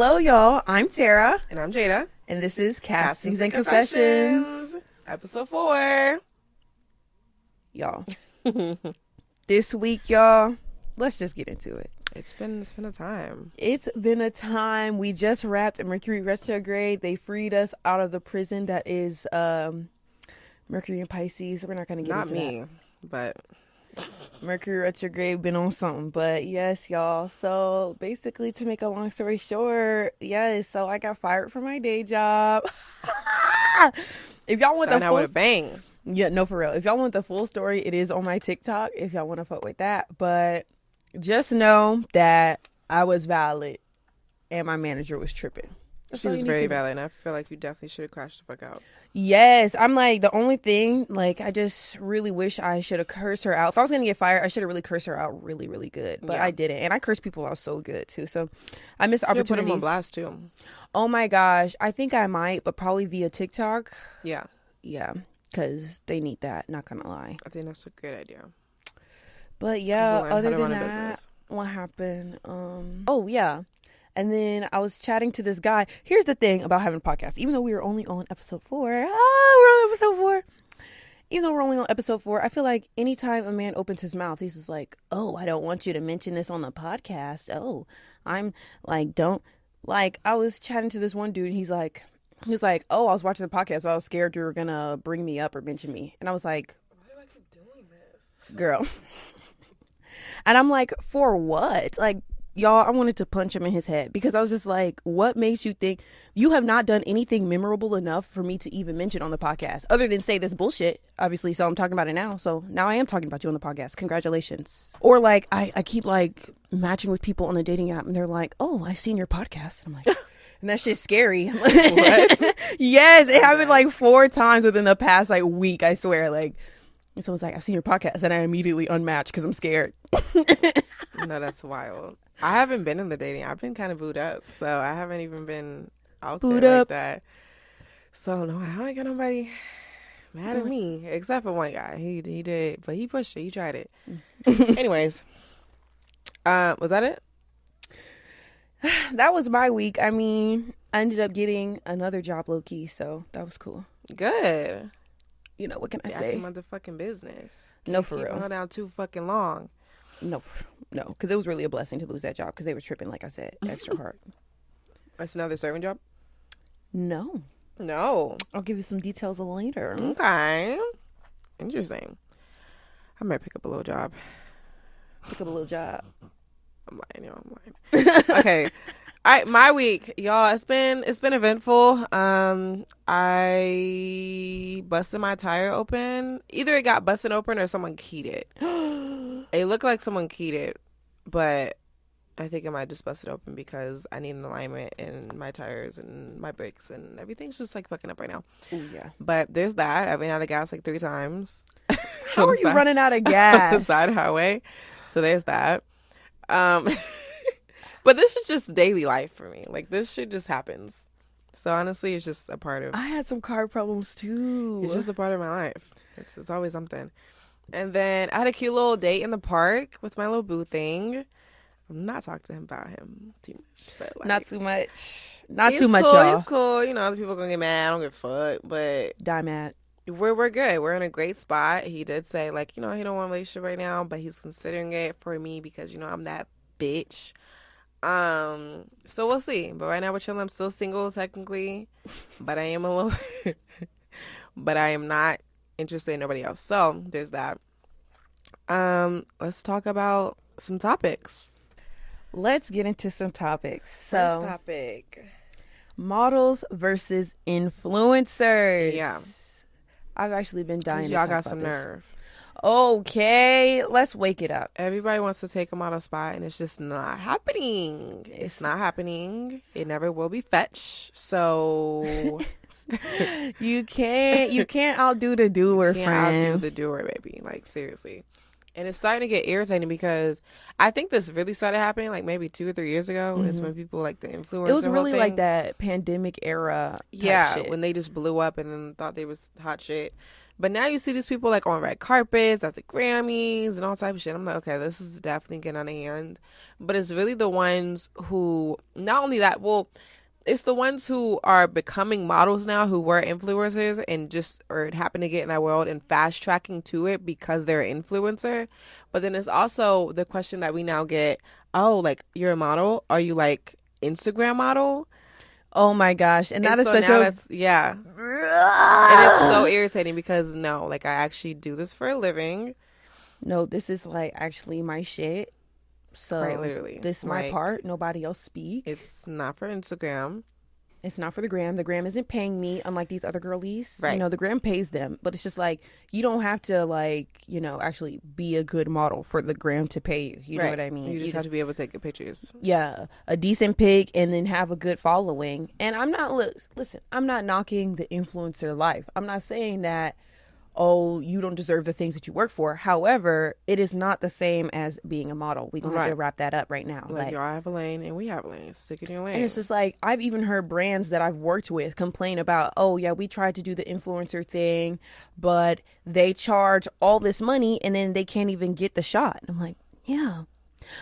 Hello, y'all. I'm Tara. And I'm Jada. And this is Castings and Confessions. Episode 4. Y'all. This week, y'all, let's just get into it. It's been a time. It's been a time. We just wrapped Mercury retrograde. They freed us out of the prison that is Mercury and Pisces. We're not going to get into that. But Mercury retrograde been on something. But yes, y'all. So basically, to make a long story short, yes. So I got fired from my day job. If y'all want the full, with a bang. Yeah, no, for real. If y'all want the full story, it is on my TikTok. If y'all want to fuck with that, but just know that I was valid, and my manager was tripping. She was very valid, and I feel like you definitely should have crashed the fuck out. Yes, I'm like, the only thing, like, I just really wish I should have cursed her out. If I was going to get fired, I should have really cursed her out really, really good. But I didn't. And I cursed people out so good, too. So I missed the opportunity. You put them on blast, too. Oh, my gosh. I think I might, but probably via TikTok. Yeah. Yeah, because they need that, not going to lie. I think that's a good idea. But, yeah, other than that, what happened? Oh, yeah. And then I was chatting to this guy. Here's the thing about having a podcast. Even though we were only on episode 4. We're on episode 4. Even though we're only on episode 4, I feel like anytime a man opens his mouth, he's just like, oh, I don't want you to mention this on the podcast. Oh, I'm like, don't. Like, I was chatting to this one dude. He was like, oh, I was watching the podcast, so I was scared you were going to bring me up or mention me. And I was like, why do I keep doing this? Girl. And I'm like, for what? Like, y'all, I wanted to punch him in his head because I was just like, what makes you think you have not done anything memorable enough for me to even mention on the podcast other than say this bullshit, obviously. So I'm talking about it now. So now I am talking about you on the podcast. Congratulations. Or like, I keep like matching with people on the dating app and they're like, oh, I've seen your podcast. And I'm like, and that shit's scary. What? Yes, it happened like 4 times within the past like week, I swear. Like, and someone's like, I've seen your podcast, and I immediately unmatched because I'm scared. No, that's wild. I haven't been in the dating. I've been kind of booed up, so I haven't even been out there like that. So no, I don't got nobody mad at me except for one guy. He did, but he pushed it. He tried it. Anyways, was that it? That was my week. I mean, I ended up getting another job low key, so that was cool. Good. You know, what can I say? Motherfucking business. No, for real. Hold down too fucking long. No, because it was really a blessing to lose that job because they were tripping, like I said, extra hard. That's another serving job? No. I'll give you some details later. Okay. Interesting. I might pick up a little job. I'm lying. Okay. All right, my week, y'all. It's been eventful. I busted my tire open. Either it got busted open or someone keyed it. It looked like someone keyed it, but I think it might just busted open because I need an alignment in my tires and my brakes and everything's just like fucking up right now. Ooh, yeah. But there's that. I've been out of gas like 3 times. How are you running out of gas? On the side highway. So there's that. But this is just daily life for me. Like, this shit just happens. So, honestly, it's just a part of... I had some car problems, too. It's just a part of my life. It's always something. And then I had a cute little date in the park with my little boo thing. I'm not talking to him about him too much. But like, not too much. Not too much, cool, y'all. He's cool. You know, other people are going to get mad. I don't give a fuck. But... Die mad. We're good. We're in a great spot. He did say, like, you know, he don't want a relationship right now, but he's considering it for me because, you know, I'm that bitch. So we'll see. But right now we're chilling. I'm still single technically, but I am alone. But I am not interested in nobody else. So there's that. Let's talk about some topics. Let's get into some topics. First topic. Models versus influencers. Yeah. I've actually been dying to y'all talk got about some this. nerve. Okay, let's wake it up. Everybody wants to take a model spot, and it's just not happening. It's not happening. It never will be fetch. So you can't outdo the doer, friend. Outdo the doer, baby. Like, seriously. And it's starting to get irritating because I think this really started happening like maybe 2 or 3 years ago. Mm-hmm. Is when people like the influencer. It was really like that pandemic era. Shit. When they just blew up and then thought they was hot shit. But now you see these people like on red carpets at the Grammys and all type of shit. I'm like, okay, this is definitely getting out of hand. But it's really the ones who, not only that, well, it's the ones who are becoming models now who were influencers and just or happen to get in that world and fast tracking to it because they're an influencer. But then it's also the question that we now get, oh, like, you're a model? Are you like Instagram model? Oh my gosh. And that is such a... yeah. And it's so irritating because no, like I actually do this for a living. No, this is like actually my shit. So right, literally. This is my part. Nobody else speak. It's not for Instagram. It's not for the gram. The gram isn't paying me, unlike these other girlies. Right. You know, the gram pays them. But it's just like, you don't have to, like, you know, actually be a good model for the gram to pay you. You know what I mean? You just have to be able to take good pictures. Yeah. A decent pic and then have a good following. And I'm not, listen, I'm not knocking the influencer life. I'm not saying that, oh, you don't deserve the things that you work for. However, it is not the same as being a model. We're going to have to wrap that up right now. Like, y'all have a lane and we have a lane. Stick in your lane. And it's just like, I've even heard brands that I've worked with complain about, oh, yeah, we tried to do the influencer thing, but they charge all this money and then they can't even get the shot. I'm like, yeah,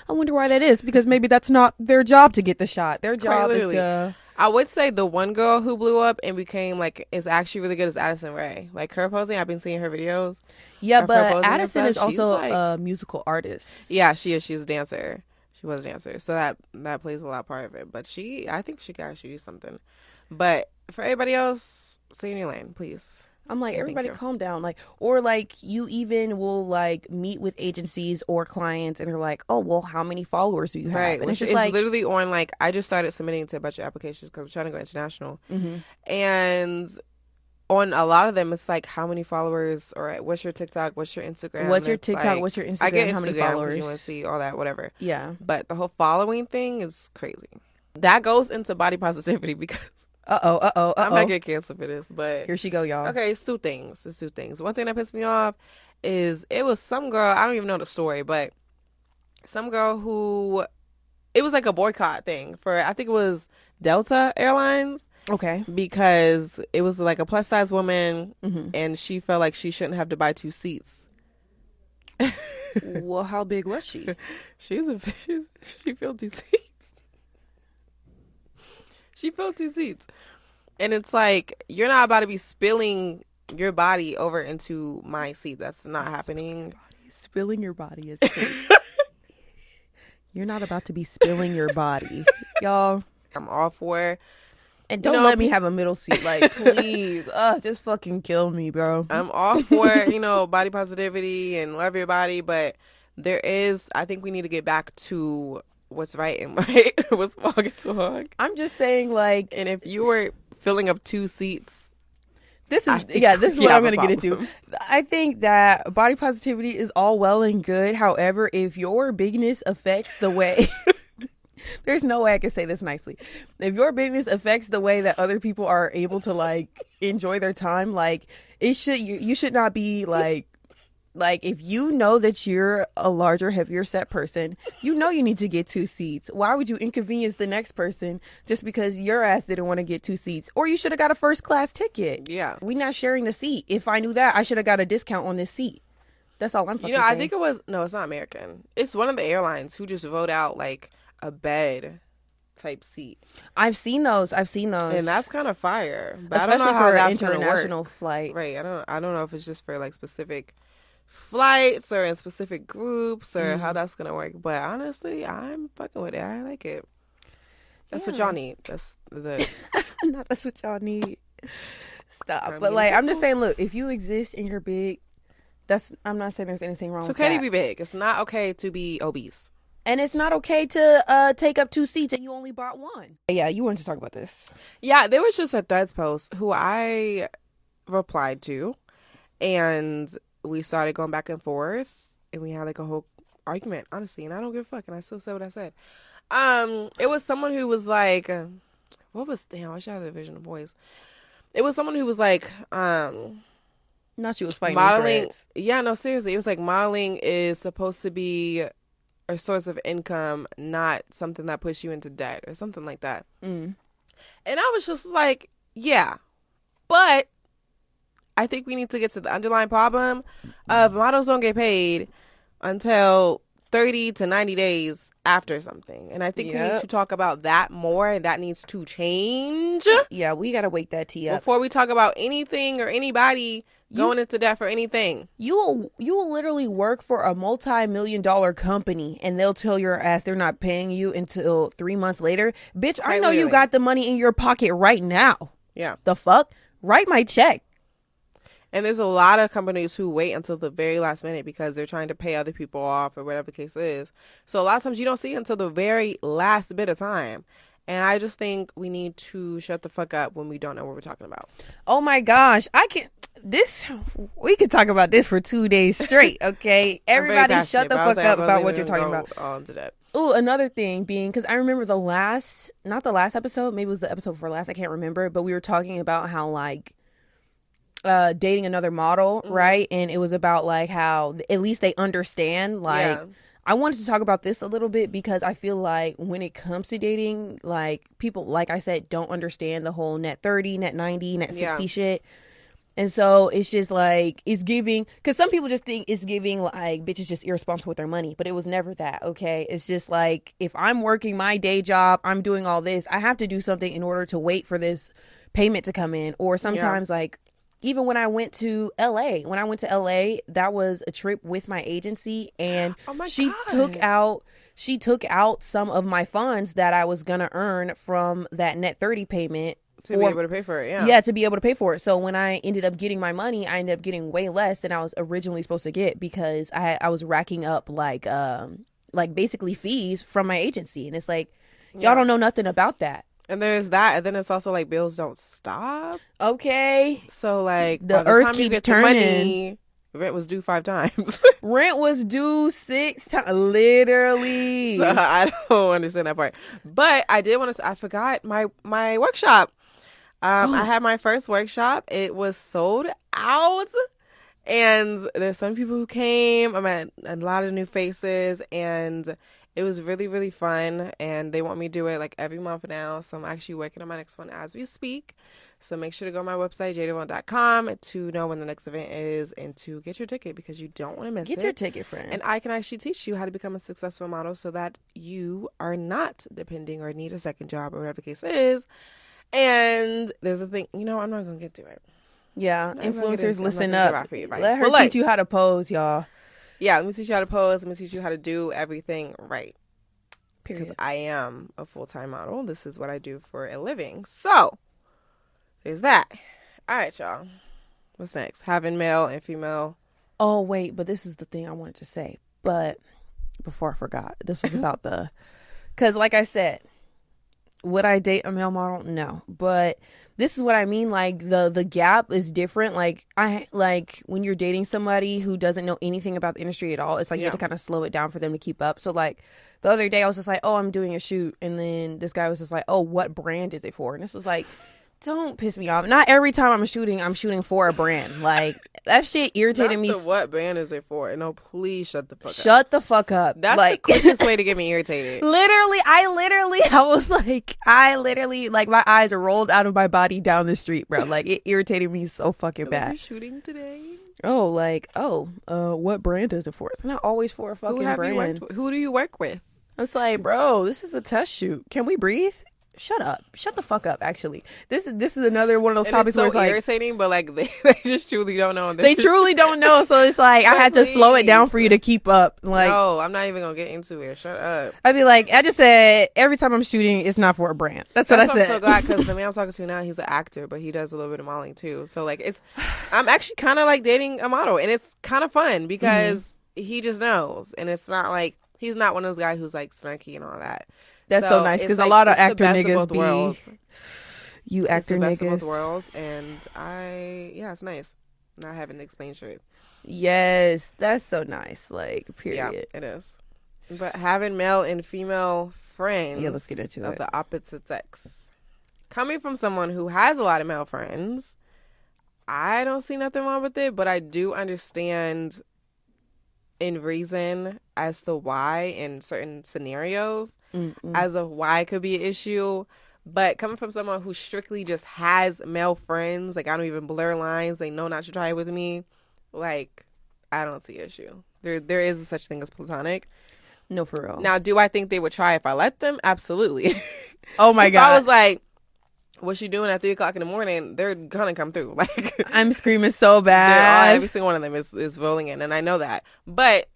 I wonder why that is, because maybe that's not their job to get the shot. Their job is to... I would say the one girl who blew up and became like is actually really good is Addison Rae. Like her posing, I've been seeing her videos. Yeah, but Addison is also like, a musical artist. Yeah, she is. She's a dancer. She was a dancer, so that plays a lot part of it. But I think she could actually do something. But for everybody else, stay in your lane, please. I'm like, everybody calm down. Like, or like you even will like meet with agencies or clients and they're like, oh, well, how many followers do you have? Right. And it's just like literally on like, I just started submitting to a bunch of applications because I'm trying to go international. Mm-hmm. And on a lot of them, it's like, how many followers or what's your TikTok? What's your Instagram? What's your TikTok? Like, what's your Instagram? I get Instagram, how many followers? You want to see all that, whatever. Yeah. But the whole following thing is crazy. That goes into body positivity because I might get canceled for this, but here she go, y'all. Okay, it's two things. One thing that pissed me off is it was some girl, I don't even know the story, but some girl who, it was like a boycott thing for, I think it was Delta Airlines. Okay. Because it was like a plus size woman, mm-hmm. and she felt like she shouldn't have to buy 2 seats. Well, how big was she? She filled 2 seats. She filled 2 seats. And it's like, you're not about to be spilling your body over into my seat. That's not happening. Spilling your body is crazy. You're not about to be spilling your body. Y'all. I'm all for... And don't let me have a middle seat. Like, please. Just fucking kill me, bro. I'm all for, body positivity and love your body. But I think we need to get back to... what's right and right, what's wrong is wrong. I'm just saying, like, and if you were filling up 2 seats, this is what I'm gonna get into. I think that body positivity is all well and good. However, if your bigness affects the way there's no way I can say this nicely. If your bigness affects the way that other people are able to like enjoy their time, like you should not be like, if you know that you're a larger, heavier set person, you know you need to get 2 seats. Why would you inconvenience the next person just because your ass didn't want to get 2 seats? Or you should have got a first class ticket. Yeah. We not sharing the seat. If I knew that, I should have got a discount on this seat. That's all I'm fucking saying. I think it was, no, it's not American. It's one of the airlines who just vote out like a bed type seat. I've seen those. And that's kind of fire. But especially I don't know how for that's an international flight. Right. I don't know if it's just for like specific flights or in specific groups or how that's gonna work, but honestly I'm fucking with it. I like it. That's what y'all need. That's what y'all need. Stop. But like, I'm just saying, look, if you exist and you're big, I'm not saying there's anything wrong with that. It's okay to be big. It's not okay to be obese. And it's not okay to take up 2 seats and you only bought 1. Yeah, you wanted to talk about this. Yeah, there was just a Threads post who I replied to, and we started going back and forth, and we had like a whole argument, honestly, and I don't give a fuck, and I still said what I said. It was someone who was like, I should have the vision of voice. It was someone who was like, No, she was fighting modeling. Yeah, no, seriously, it was like modeling is supposed to be a source of income, not something that puts you into debt or something like that. And I was just like, yeah, but I think we need to get to the underlying problem of models don't get paid until 30 to 90 days after something. And I think we need to talk about that more, and that needs to change. Yeah, we got to wake that tea up. Before we talk about anything or anybody going into debt for anything. You will literally work for a multi-million-dollar company, and they'll tell your ass they're not paying you until 3 months later. Bitch, I know you got the money in your pocket right now. Yeah. The fuck? Write my check. And there's a lot of companies who wait until the very last minute because they're trying to pay other people off or whatever the case is. So a lot of times you don't see it until the very last bit of time. And I just think we need to shut the fuck up when we don't know what we're talking about. Oh my gosh. We could talk about this for 2 days straight, okay? Everybody shut the fuck up about what you're talking about. Oh, another thing being, because I remember not the last episode, maybe it was the episode before last, I can't remember, but we were talking about how, like, dating another model, right? And it was about, like, how at least they understand, like, I wanted to talk about this a little bit because I feel like when it comes to dating, like, people, like I said, don't understand the whole net 30, net 90, net 60 shit. And so it's just like, it's giving, because some people just think it's giving like bitches just irresponsible with their money, but it was never that, okay? It's just like, if I'm working my day job, I'm doing all this, I have to do something in order to wait for this payment to come in. Or sometimes like, even when I went to LA, that was a trip with my agency, and she took out some of my funds that I was going to earn from that net 30 payment. To be able to pay for it, yeah, to be able to pay for it. So when I ended up getting my money, I ended up getting way less than I was originally supposed to get because I was racking up like basically fees from my agency, and it's like y'all don't know nothing about that. And there's that, and then it's also like bills don't stop. Okay, so like the earth keeps turning. Money, rent was due 5 times. Rent was due 6 times, literally. So I don't understand that part. But I did want to. I forgot my workshop. I had my first workshop. It was sold out, and there's some people who came. I met a lot of new faces, and it was really, really fun. And they want me to do it like every month now, so I'm actually working on my next one as we speak. So make sure to go to my website, jadavon.com, to know when the next event is and to get your ticket because you don't want to miss it. Get your ticket, friend. And I can actually teach you how to become a successful model so that you are not depending or need a second job or whatever the case is. And there's a thing, I'm not going to get to it. Yeah, influencers, listen up. Let her teach you how to pose, y'all. Yeah, let me teach you how to pose. Let me teach you how to do everything right. Period. Because I am a full-time model. This is what I do for a living. So, there's that. All right, y'all. What's next? Having male and female. Oh, wait, but this is the thing I wanted to say. But before I forgot, this was about because like I said, would I date a male model? No. But this is what I mean. Like the gap is different. Like when you're dating somebody who doesn't know anything about the industry at all, it's like you have to kind of slow it down for them to keep up. So like the other day I was just like, oh, I'm doing a shoot. And then this guy was just like, oh, what brand is it for? And this was like, don't piss me off. Not every time I'm shooting for a brand. Like, that shit irritated me. What brand is it for? No, please shut the fuck up. Shut the fuck up. That's like, the quickest way to get me irritated. I literally, like, my eyes rolled out of my body down the street, bro. Like, it irritated me so fucking bad. Are you shooting today? What brand is it for? It's not always for a fucking brand. Who do you work with? I was like, bro, this is a test shoot. Can we breathe? Shut up. Shut the fuck up, actually. This is another one of those topics where it's like irritating, but like they just truly don't know. They truly don't know, so it's like I had to slow it down for you to keep up. Like, no, I'm not even gonna get into it. Shut up. I'd be like, I just said every time I'm shooting, it's not for a brand. That's what I said. I'm so glad because the man I'm talking to now, he's an actor, but he does a little bit of modeling too. So like I'm actually kind of like dating a model, and it's kind of fun because he just knows, and it's not like he's not one of those guys who's like snarky and all that. That's so nice because like, a lot of actor niggas be you actor niggas. It's the best of both worlds, and it's nice not having to explain shit. Yes, that's so nice. Like, period. Yeah, it is. But having male and female friends, let's get into of the opposite sex, coming from someone who has a lot of male friends, I don't see nothing wrong with it, but I do understand in reason as to why in certain scenarios as of why it could be an issue. But coming from someone who strictly just has male friends, like I don't even blur lines, they know not to try it with me, like I don't see issue. There is such thing as platonic. No, for real. Now, do I think they would try if I let them? Absolutely. Oh my God. I was like, what's she doing at 3:00 in the morning? They're gonna come through. Like I'm screaming so bad. every single one of them is rolling in, and I know that. But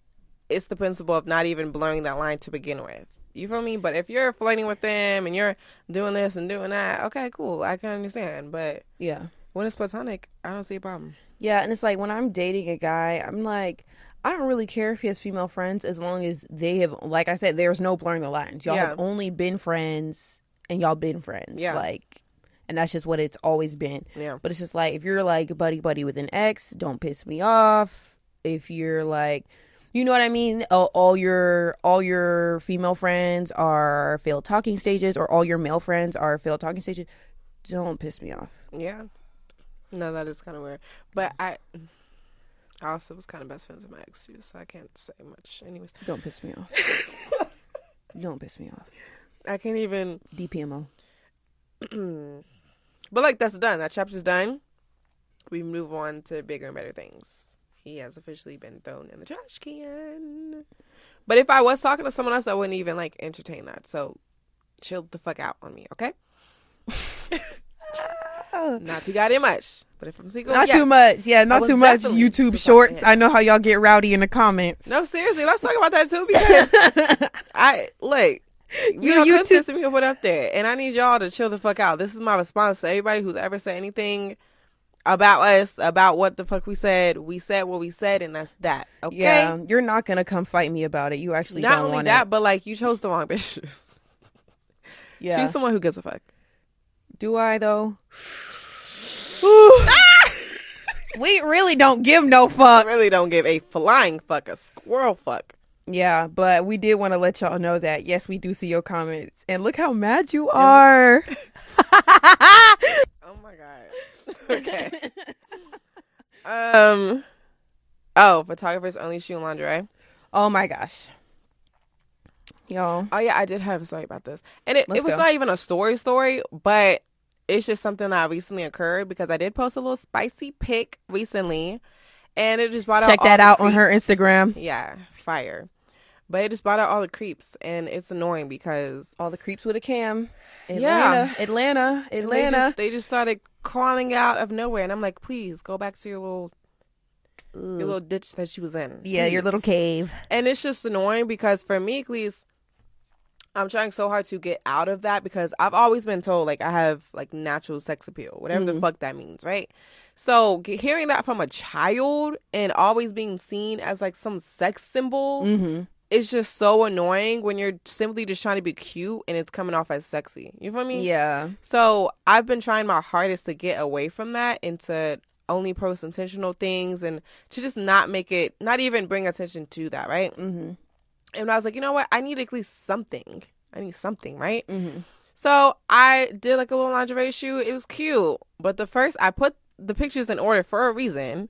it's the principle of not even blurring that line to begin with. You feel me? But if you're flirting with them and you're doing this and doing that, okay, cool, I can understand. But yeah, when it's platonic, I don't see a problem. Yeah, and it's like when I'm dating a guy, I'm like, I don't really care if he has female friends as long as they have, like I said, there's no blurring the lines. Y'all have only been friends and y'all been friends. Yeah. Like, and that's just what it's always been. Yeah. But it's just like, if you're like buddy with an ex, don't piss me off. If you're like, you know what I mean? All your female friends are failed talking stages, or all your male friends are failed talking stages, don't piss me off. Yeah. No, that is kind of weird. But I also was kind of best friends with my ex too, so I can't say much. Anyways. Don't piss me off. Don't piss me off. I can't even. DPMO. But like, that's done. That chapter's done. We move on to bigger and better things. He has officially been thrown in the trash can. But if I was talking to someone else, I wouldn't even like entertain that. So chill the fuck out on me, okay? Not too goddamn much. But if I'm single, not too much. Yeah, not too much. YouTube shorts. I know how y'all get rowdy in the comments. No, seriously, let's talk about that too, because you pissing me put up there, and I need y'all to chill the fuck out. This is my response to everybody who's ever said anything about us, about what the fuck we said. We said what we said, and that's that. Okay. Yeah, you're not gonna come fight me about it. You actually not don't only want that, it. but like you chose the wrong bitches. Yeah, she's someone who gives a fuck. Do I though? We really don't give no fuck. Really don't give a flying fuck, a squirrel fuck. Yeah, but we did want to let y'all know that yes, we do see your comments, and look how mad you are. Oh my god. Okay. Photographers only shoot lingerie. Oh my gosh. Y'all. Oh yeah, I did have a story about this. And it was go. not even a story, but it's just something that recently occurred because I did post a little spicy pic recently, and it just brought out check that out on her Instagram. Yeah, fire. But it just brought out all the creeps, and it's annoying because all the creeps with a cam. Atlanta. They just started crawling out of nowhere, and I'm like, please go back to your little ditch that she was in. Yeah, please. your little cave. And it's just annoying because for me, at least, I'm trying so hard to get out of that because I've always been told like I have like natural sex appeal, whatever the fuck that means, right? So hearing that from a child and always being seen as like some sex symbol is just so annoying when you're simply just trying to be cute and it's coming off as sexy. You feel me? Yeah. So I've been trying my hardest to get away from that and to only post intentional things and to just not even bring attention to that, right? Mm-hmm. And I was like, you know what? I need at least something. I need something, right? Mm-hmm. So I did like a little lingerie shoot. It was cute. But I put the pictures in order for a reason.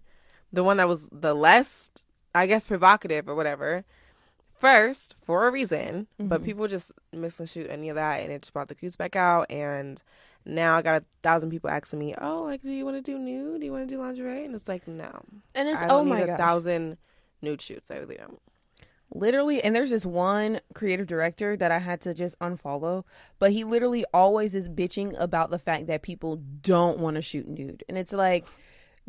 The one that was the less, I guess, provocative or whatever. First, for a reason. Mm-hmm. But people just misconstrued any of that. And it just brought the cutes back out. And now I got 1,000 people asking me, oh, like, do you want to do nude? Do you want to do lingerie? And it's like, no. And it's, I don't need 1,000 nude shoots. I really don't. Literally, and there's this one creative director that I had to just unfollow, but he literally always is bitching about the fact that people don't want to shoot nude. And it's like,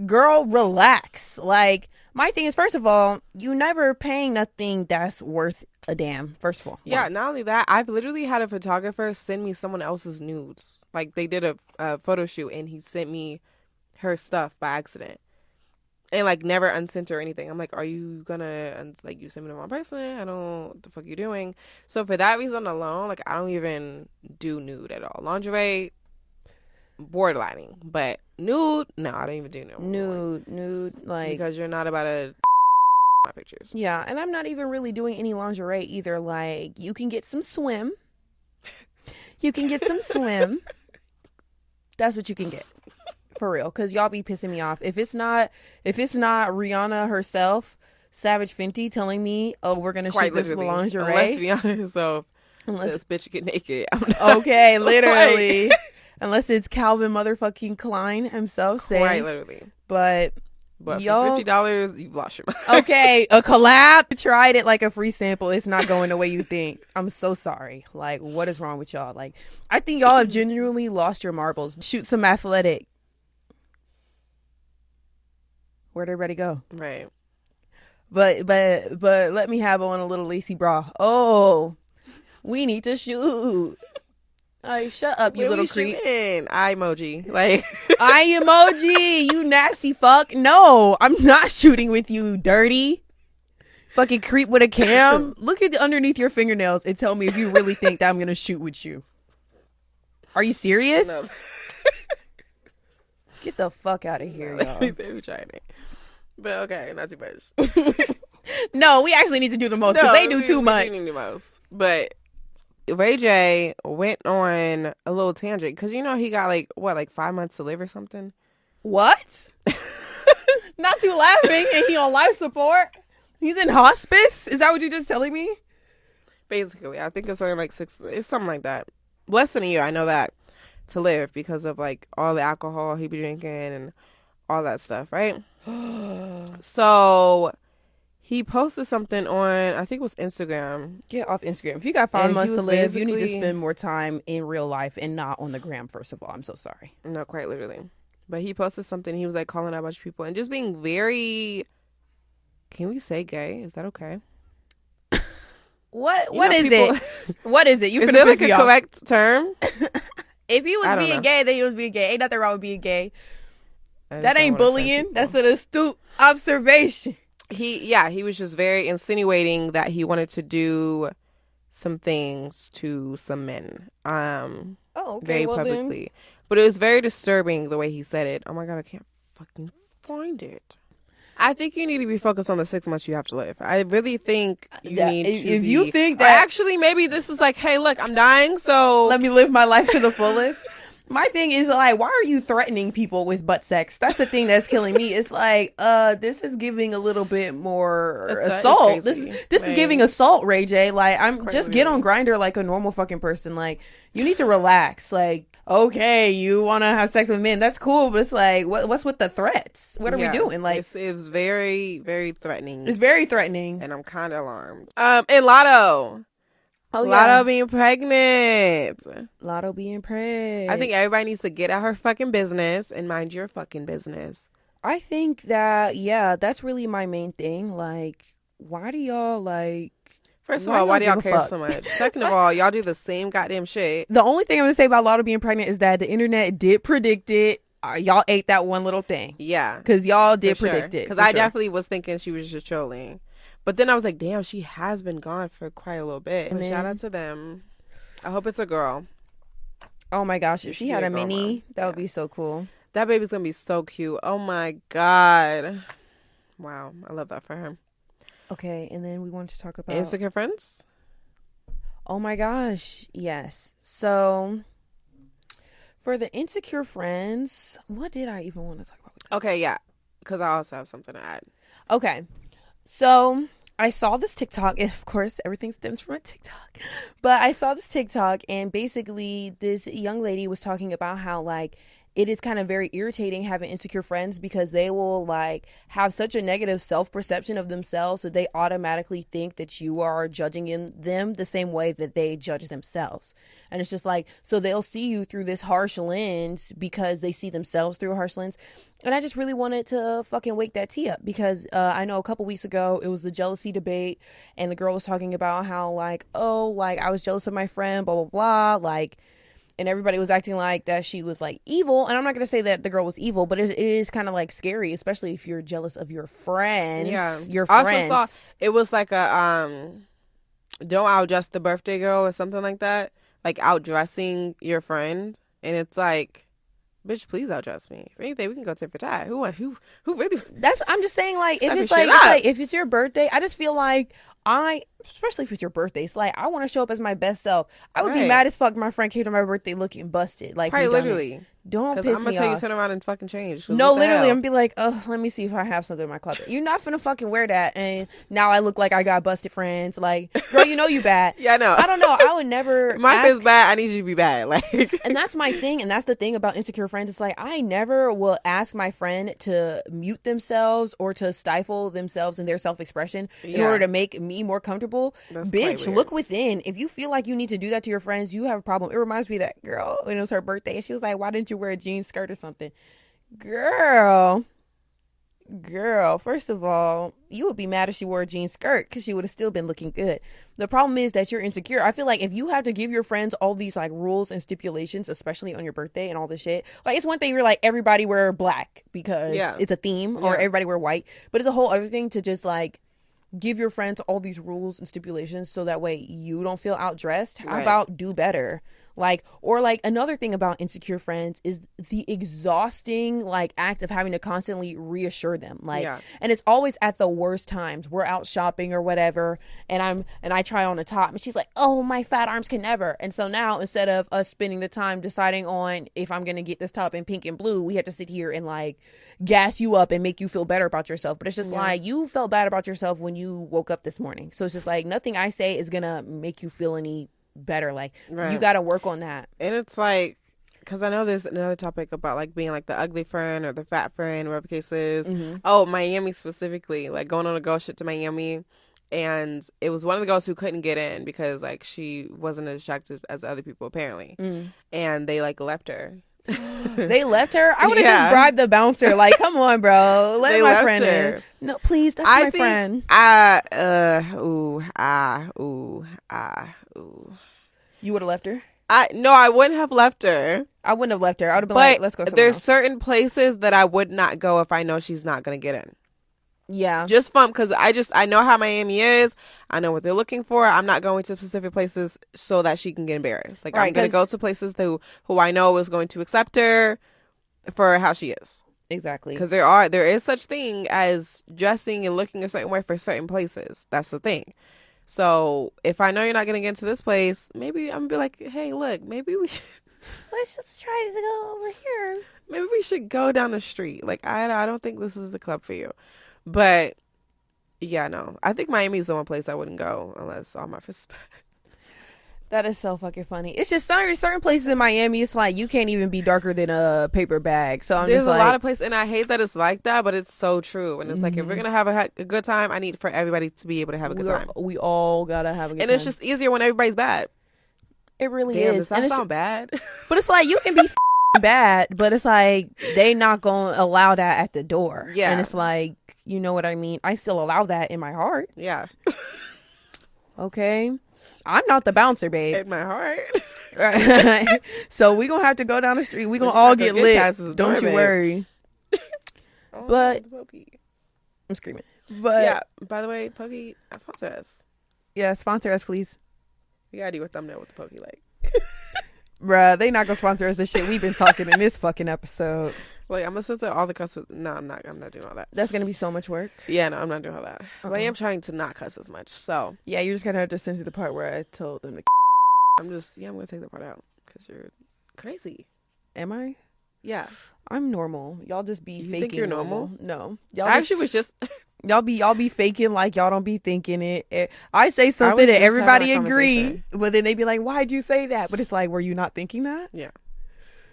girl, relax. Like, my thing is, first of all, you never paying nothing that's worth a damn, first of all. Yeah, not only that, I've literally had a photographer send me someone else's nudes. Like, they did a photo shoot, and he sent me her stuff by accident. And, like, never unsent or anything. I'm like, are you gonna, like, you sent me the wrong person? I don't know what the fuck you doing. So, for that reason alone, like, I don't even do nude at all. Lingerie, borderlining. But nude, no, I don't even do nude. Nude, like. Because you're not about to my pictures. Yeah, and I'm not even really doing any lingerie either. Like, you can get some swim. You can get some swim. That's what you can get For real, because y'all be pissing me off. If it's not Rihanna herself, Savage Fenty telling me, oh, we're gonna shoot this lingerie. Unless Rihanna herself says, bitch, get naked. Okay, literally. Unless it's Calvin motherfucking Klein himself saying. Quite literally. But for $50, you've lost your mind. Okay, a collab. Tried it like a free sample. It's not going the way you think. I'm so sorry. Like, what is wrong with y'all? Like, I think y'all have genuinely lost your marbles. Shoot some athletic. Where'd everybody go? Right. But let me have on a little lacy bra. Oh, we need to shoot. Like, shut up, you little creep. Eye emoji. Like, eye emoji, you nasty fuck. No, I'm not shooting with you, dirty fucking creep with a cam. Look at underneath your fingernails and tell me if you really think that I'm gonna shoot with you. Are you serious? No. Get the fuck out of here, y'all. They were trying it. But okay, not too much. No, we actually need to do the most because they do too much. We need the most. But Ray J went on a little tangent because he got like 5 months to live or something. What? Not too laughing, and he on life support. He's in hospice. Is that what you're just telling me? Basically, I think it's only like 6. It's something like that. Less than a year. I know that to live because of like all the alcohol he be drinking and all that stuff, right? So he posted something on, I think it was Instagram. Get off Instagram. If you got 5 months to live, you need to spend more time in real life and not on the gram, first of all. I'm so sorry. Not quite literally. But he posted something. He was like calling out a bunch of people and just being very, can we say gay? Is that okay? What is it? What is it? Is it like a correct term? If he was being gay, then he was being gay. Ain't nothing wrong with being gay. That ain't bullying. That's an astute observation. He was just very insinuating that he wanted to do some things to some men. Very publicly. Then. But it was very disturbing the way he said it. Oh my God, I can't fucking find it. I think you need to be focused on the 6 months you have to live. I really think you need to if you think that actually maybe this is like, hey, look, I'm dying, so let me live my life to the fullest. My thing is like, why are you threatening people with butt sex? That's the thing that's killing me. It's like, this is giving a little bit more assault. This is giving assault, Ray J. Like, just get on Grindr like a normal fucking person. Like, you need to relax. Like, okay, you want to have sex with men, that's cool, but it's like, what's with the threats? What are we doing? Like, it's very, very threatening. It's very threatening, and I'm kind of alarmed. And Latto. Latto being pregnant. Latto being pregnant. I think everybody needs to get out her fucking business and mind your fucking business. I think that, that's really my main thing. Like, why do y'all like... First of all, why do y'all care so much? Second of all, y'all do the same goddamn shit. The only thing I'm going to say about Latto being pregnant is that the internet did predict it. Y'all ate that one little thing. Yeah. Because y'all did predict it. Because I definitely was thinking she was just trolling. But then I was like, damn, she has been gone for quite a little bit. But shout out to them. I hope it's a girl. Oh my gosh. If she had a mini, that would be so cool. That baby's going to be so cute. Oh my God. Wow. I love that for her. Okay. And then we want to talk about Insecure friends. Oh my gosh. Yes. So for the insecure friends, what did I even want to talk about? Okay. Yeah. Because I also have something to add. Okay. So I saw this TikTok, and of course everything stems from a TikTok, but I saw this TikTok, and basically this young lady was talking about how like it is kind of very irritating having insecure friends because they will like have such a negative self-perception of themselves that they automatically think that you are judging them the same way that they judge themselves. And it's just like, so they'll see you through this harsh lens because they see themselves through a harsh lens. And I just really wanted to fucking wake that tea up because I know a couple weeks ago it was the jealousy debate, and the girl was talking about how like, oh, like I was jealous of my friend, blah, blah, blah, like, and everybody was acting like that she was like evil. And I'm not going to say that the girl was evil, but it is kind of like scary, especially if you're jealous of your friends. Yeah. Your friends. I also saw it was like a don't outdress the birthday girl or something like that. Like outdressing your friend. And it's like, bitch, please outdress me. If anything, we can go tit for tat. Who really? I'm just saying, like, if it's like if it's your birthday, I just feel like especially if it's your birthday. It's like, I want to show up as my best self. I would be mad as fuck if my friend came to my birthday looking busted. Like, probably literally. Don't piss me off. I'm gonna tell you turn around and fucking change. No, literally, I'm gonna be like, oh, let me see if I have something in my closet. You're not finna fucking wear that, and now I look like I got busted friends. Like, girl, you know you bad. Yeah, I know. I don't know. I would never. My face bad. I need you to be bad. Like, and that's my thing, and that's the thing about insecure friends. It's like, I never will ask my friend to mute themselves or to stifle themselves in their self-expression in order to make me more comfortable. That's bitch, look within. If you feel like you need to do that to your friends, you have a problem. It reminds me of that girl when it was her birthday, and she was like, "Why didn't you wear a jean skirt or something?" Girl, first of all, you would be mad if she wore a jean skirt because she would have still been looking good. The problem is that you're insecure. I feel like if you have to give your friends all these like rules and stipulations, especially on your birthday and all this shit, like it's one thing you're like, everybody wear black because it's a theme, or everybody wear white, but it's a whole other thing to just like give your friends all these rules and stipulations so that way you don't feel outdressed. How about do better? Like, or like another thing about insecure friends is the exhausting like act of having to constantly reassure them. Like, and it's always at the worst times. We're out shopping or whatever, and I try on a top, and she's like, "Oh, my fat arms can never." And so now instead of us spending the time deciding on if I'm gonna get this top in pink and blue, we have to sit here and like gas you up and make you feel better about yourself. But it's just like, you felt bad about yourself when you woke up this morning. So it's just like nothing I say is gonna make you feel any better. Like, you got to work on that. And it's like, because I know there's another topic about like being like the ugly friend or the fat friend, whatever the case is. Oh, Miami specifically, like going on a girl shit to Miami, and it was one of the girls who couldn't get in because like she wasn't as attractive as other people apparently, and they like left her. They left her? I would have just bribed the bouncer. Like, come on, bro, let my friend in. No, please, that's my friend. You would have left her? No, I wouldn't have left her. I wouldn't have left her. I would have been like, let's go somewhere there's else. Certain places that I would not go if I know she's not going to get in. Yeah. Just fun, because I know how Miami is. I know what they're looking for. I'm not going to specific places so that she can get embarrassed. Like, I'm going to go to places who I know is going to accept her for how she is. Exactly. Because there is such thing as dressing and looking a certain way for certain places. That's the thing. So if I know you're not going to get into this place, maybe I'm going to be like, hey, look, maybe we should... Let's just try to go over here. Maybe we should go down the street. Like, I don't think this is the club for you. But, yeah, no. I think Miami is the one place I wouldn't go unless all my friends... That is so fucking funny. It's just certain places in Miami, it's like you can't even be darker than a paper bag. So there's just like, a lot of places, and I hate that it's like that, but it's so true. And it's like, if we're gonna have a good time, I need for everybody to be able to have a good time. We all gotta have a good time. And it's just easier when everybody's bad. It really Damn, is. Does that sound bad? But it's like, you can be bad, but it's like they not gonna allow that at the door. Yeah. And it's like, you know what I mean? I still allow that in my heart. Yeah. Okay. I'm not the bouncer, babe. In my heart. Right. So we gonna have to go down the street. We gonna all get lit. Don't you worry. But I'm screaming. But yeah. By the way, Pokey, sponsor us. Yeah, sponsor us, please. We gotta do a thumbnail with the Pokey like. Bruh, they not gonna sponsor us. The shit we've been talking in this fucking episode. Wait, I'm gonna censor all the cuss. No, I'm not doing all that. That's gonna be so much work. Yeah, no, I'm not doing all that. But I am trying to not cuss as much. So yeah, you're just gonna have to censor the part where I told them to. I'm gonna take that part out because you're crazy. Am I? Yeah, I'm normal. Y'all just be faking. Think you're normal? No, y'all. I actually was just. Y'all be faking like y'all don't be thinking it. I say something that everybody agree, but then they be like, "Why'd you say that?" But it's like, were you not thinking that? Yeah.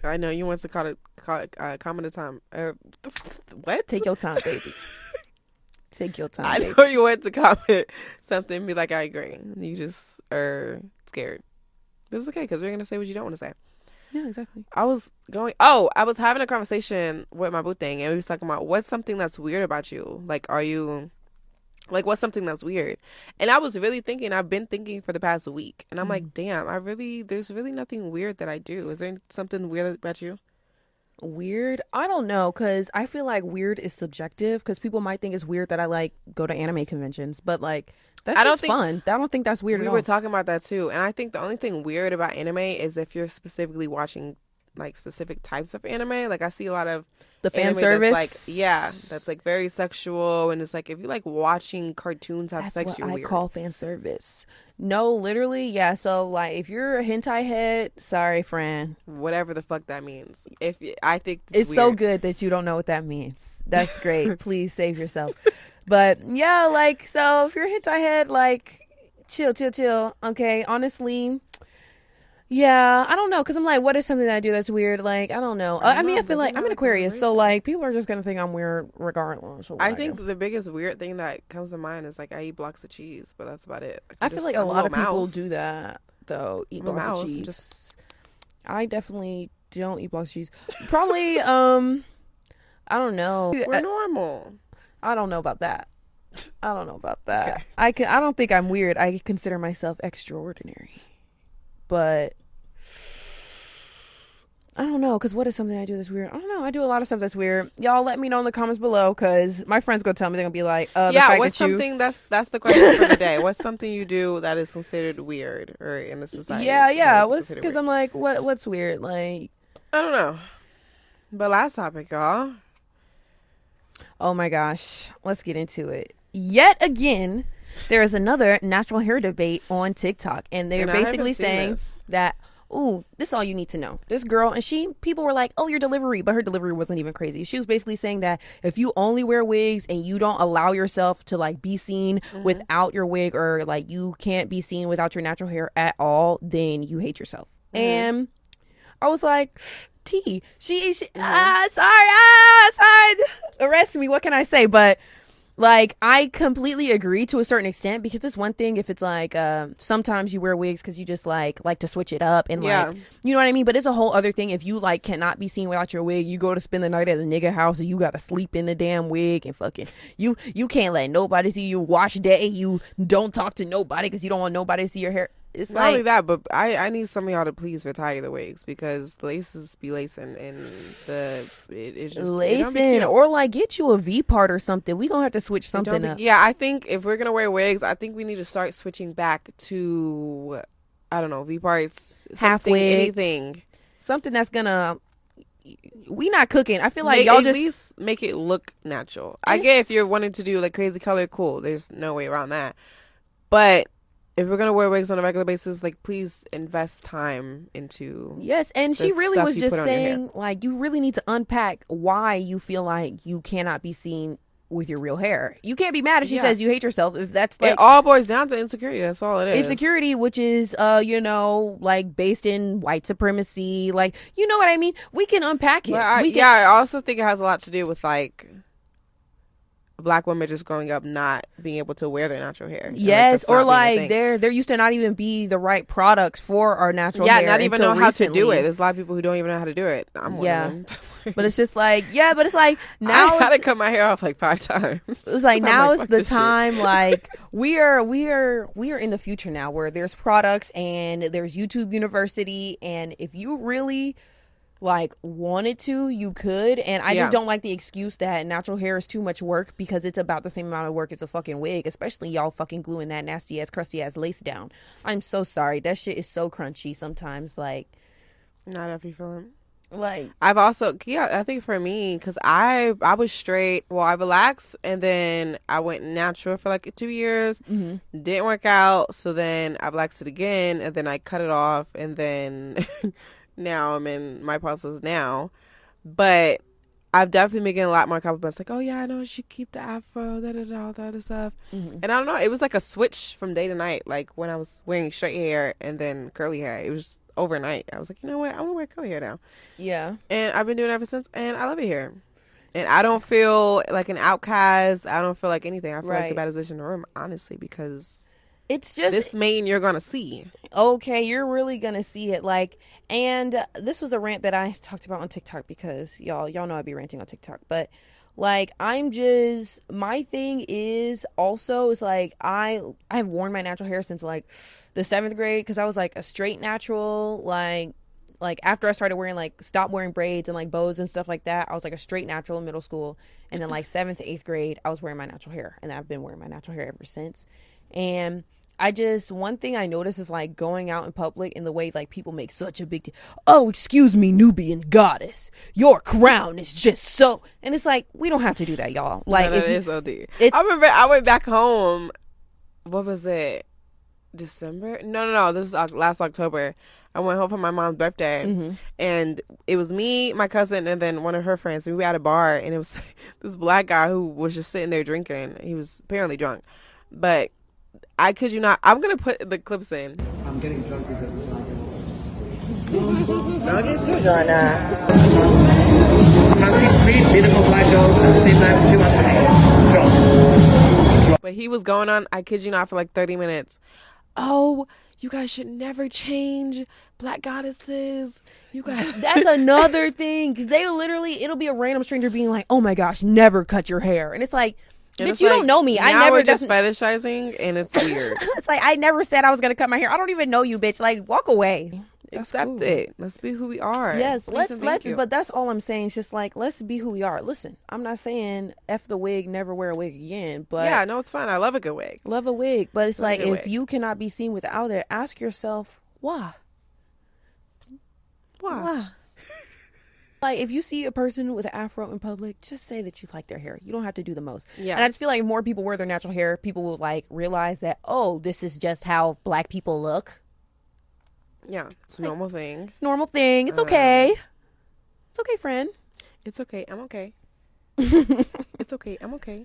I know you want to call it comment of time. What? Take your time, baby. Take your time. I baby. know you want to comment something and be like, I agree. You just are scared. But it's okay because we're gonna say what you don't want to say. Yeah, exactly. I was having a conversation with my boo thing, and we was talking about what's something that's weird about you. Like, what's something that's weird? And I was really thinking. I've been thinking for the past week, and I'm like, damn, there's really nothing weird that I do. Is there something weird about you? Weird? I don't know, because I feel like weird is subjective, because people might think it's weird that I like go to anime conventions, but like that's just fun. I don't think that's weird at all. We were talking about that too, and I think the only thing weird about anime is if you're specifically watching like specific types of anime. Like I see a lot of the fan service, that's like very sexual, and it's like if you like watching cartoons have sex, you're weird. I call fan service. No, literally, yeah. So like, if you're a hentai head, sorry, Fran. Whatever the fuck that means. I think it's weird. So good that you don't know what that means. That's great. Please save yourself. But yeah, like, so if you're a hentai head, like, chill. Okay, honestly. Yeah, I don't know, because I'm like, what is something that I do that's weird? Like, I don't know. I mean, I feel like I'm an Aquarius, so like, people are just gonna think I'm weird regardless. I think the biggest weird thing that comes to mind is like I eat blocks of cheese, but that's about it. Like, I feel like a lot of people do that though. Eat blocks of cheese. I definitely don't eat blocks of cheese. Probably, I don't know. We're normal. I don't know about that. Okay. I don't think I'm weird. I consider myself extraordinary, but. I don't know, because what is something I do that's weird? I don't know. I do a lot of stuff that's weird. Y'all let me know in the comments below, because my friends gonna tell me. They're gonna be like, what's something that's the question for the day. What's something you do that is considered weird or in the society? Yeah. Because I'm like, what's weird? Like, I don't know. But last topic, y'all. Oh my gosh. Let's get into it. Yet again, there is another natural hair debate on TikTok, and they're basically saying that, ooh, this is all you need to know. This girl, and people were like, oh, your delivery, but her delivery wasn't even crazy. She was basically saying that if you only wear wigs and you don't allow yourself to like be seen without your wig, or like you can't be seen without your natural hair at all, then you hate yourself. And I was like, sorry, arrest me. What can I say? But like, I completely agree to a certain extent, because it's one thing if it's like sometimes you wear wigs because you just like to switch it up and like, you know what I mean? But it's a whole other thing if you like cannot be seen without your wig. You go to spend the night at a nigga house and you gotta sleep in the damn wig, and fucking you can't let nobody see you. Wash day, you don't talk to nobody because you don't want nobody to see your hair. It's not only that, but I need some of y'all to please retire the wigs, because the laces be lacing, and it's just lacing, or like get you a V part or something. We gonna have to switch something up. Yeah, I think if we're gonna wear wigs, I think we need to start switching back to, I don't know, V parts, half wig, anything, something that's gonna. We not cooking. I feel like y'all at least make it look natural. I get if you're wanting to do like crazy color, cool. There's no way around that, but if we're gonna wear wigs on a regular basis, like, please invest time into. Yes, and she really was just saying, like, you really need to unpack why you feel like you cannot be seen with your real hair. You can't be mad if she says you hate yourself. If that's like, it all boils down to insecurity. That's all it is. Insecurity, which is like based in white supremacy. Like, you know what I mean? We can unpack it. I also think it has a lot to do with like Black women just growing up not being able to wear their natural hair. Yes, or like there used to not even be the right products for our natural hair. Yeah, not even know how to do it. There's a lot of people who don't even know how to do it. I'm one of them. But it's just like, but it's like now I had to cut my hair off like 5 times. It's like now is the time. Like we are in the future now, where there's products and there's YouTube University, and if you really like wanted to, you could. And I just don't like the excuse that natural hair is too much work, because it's about the same amount of work as a fucking wig, especially y'all fucking gluing that nasty ass crusty ass lace down. I'm so sorry, that shit is so crunchy sometimes. Like, not every feeling. Like, I've also I think for me, because I was straight, well, I relaxed, and then I went natural for like 2 years. Didn't work out, so then I relaxed it again, and then I cut it off, and then now I'm in my process now. But I've definitely been getting a lot more compliments, like, oh yeah, I know you should keep the afro, all that other stuff. And I don't know, it was like a switch from day to night. Like when I was wearing straight hair and then curly hair, it was overnight. I was like, you know what, I'm gonna wear curly hair now. Yeah. And I've been doing it ever since, and I love it here. And I don't feel like an outcast. I don't feel like anything. I feel like the baddest bitch in the room, honestly, because it's just this mane you're gonna see. Okay, you're really gonna see it. Like, and this was a rant that I talked about on TikTok, because y'all know I be ranting on TikTok. But like, my thing is also is like I've worn my natural hair since like the 7th grade, because I was like a straight natural. Like after I started wearing stopped wearing braids and like bows and stuff like that, I was like a straight natural in middle school, and then like 7th to 8th grade I was wearing my natural hair, and I've been wearing my natural hair ever since. And one thing I notice is like going out in public in the way like people make such a big deal. Oh, excuse me, Nubian goddess, your crown is just so, and it's like, we don't have to do that, y'all. Like, no, that is OD. I remember I went back home, what was it, December? No, this is last October. I went home for my mom's birthday, and it was me, my cousin, and then one of her friends. We were at a bar, and it was this black guy who was just sitting there drinking. He was apparently drunk, but I kid you not, I'm gonna put the clips in. I'm getting drunk because of black girls. Don't get too drunk now. I see 3 beautiful black girls at the same time. Too much for me. Drunk. But he was going on, I kid you not, for like 30 minutes. Oh, you guys should never change black goddesses. You guys. That's another thing. Because it'll be a random stranger being like, oh my gosh, never cut your hair. And it's like, bitch, you don't know me. Now I never we're just fetishizing, and it's weird. It's like, I never said I was going to cut my hair. I don't even know you, bitch. Like, walk away. Accept it. Let's be who we are. Yes, let's but that's all I'm saying. It's just like, let's be who we are. Listen, I'm not saying F the wig, never wear a wig again, but yeah, no, it's fine. I love a good wig. Love a wig, but it's like, if you cannot be seen without it, ask yourself why. Like, if you see a person with an afro in public, just say that you like their hair. You don't have to do the most. Yeah. And I just feel like if more people wear their natural hair, people will like realize that, oh, this is just how black people look. Yeah, it's a normal thing. It's a normal thing. It's okay. It's okay, friend. It's okay. I'm okay. It's okay. I'm okay.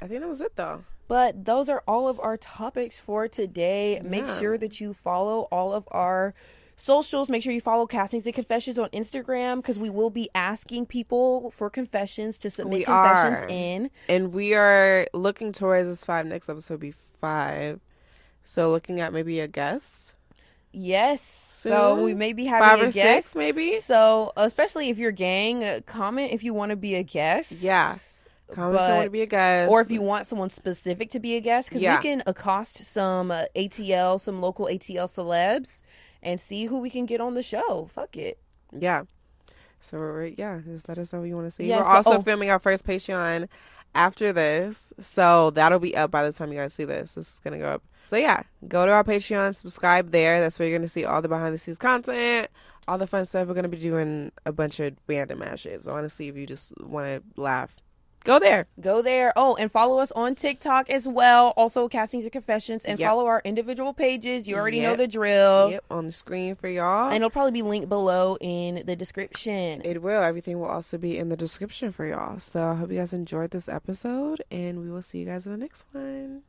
I think that was it, though. But those are all of our topics for today. Yeah. Make sure that you follow all of our socials. Make sure you follow Castings and Confessions on Instagram, because we will be asking people for confessions to submit confessions in. And we are looking towards this next episode be 5. So looking at maybe a guest. Yes. Soon. So we may be having 5 or a guest. 6 maybe. So especially if you're gang, comment if you want to be a guest. Yeah. Comment if you want to be a guest. Or if you want someone specific to be a guest. Because we can accost some ATL, some local ATL celebs, and see who we can get on the show. Fuck it. Yeah. So, just let us know what you want to see. Yes, we're also filming our first Patreon after this. So, that'll be up by the time you guys see this. This is going to go up. So, go to our Patreon, subscribe there. That's where you're going to see all the behind-the-scenes content, all the fun stuff. We're going to be doing a bunch of random ass shit. So, honestly, if you just want to laugh, go there. Oh, and follow us on TikTok as well. Also, Castings and Confessions. And follow our individual pages. You already know the drill. Yep, on the screen for y'all. And it'll probably be linked below in the description. It will. Everything will also be in the description for y'all. So, I hope you guys enjoyed this episode. And we will see you guys in the next one.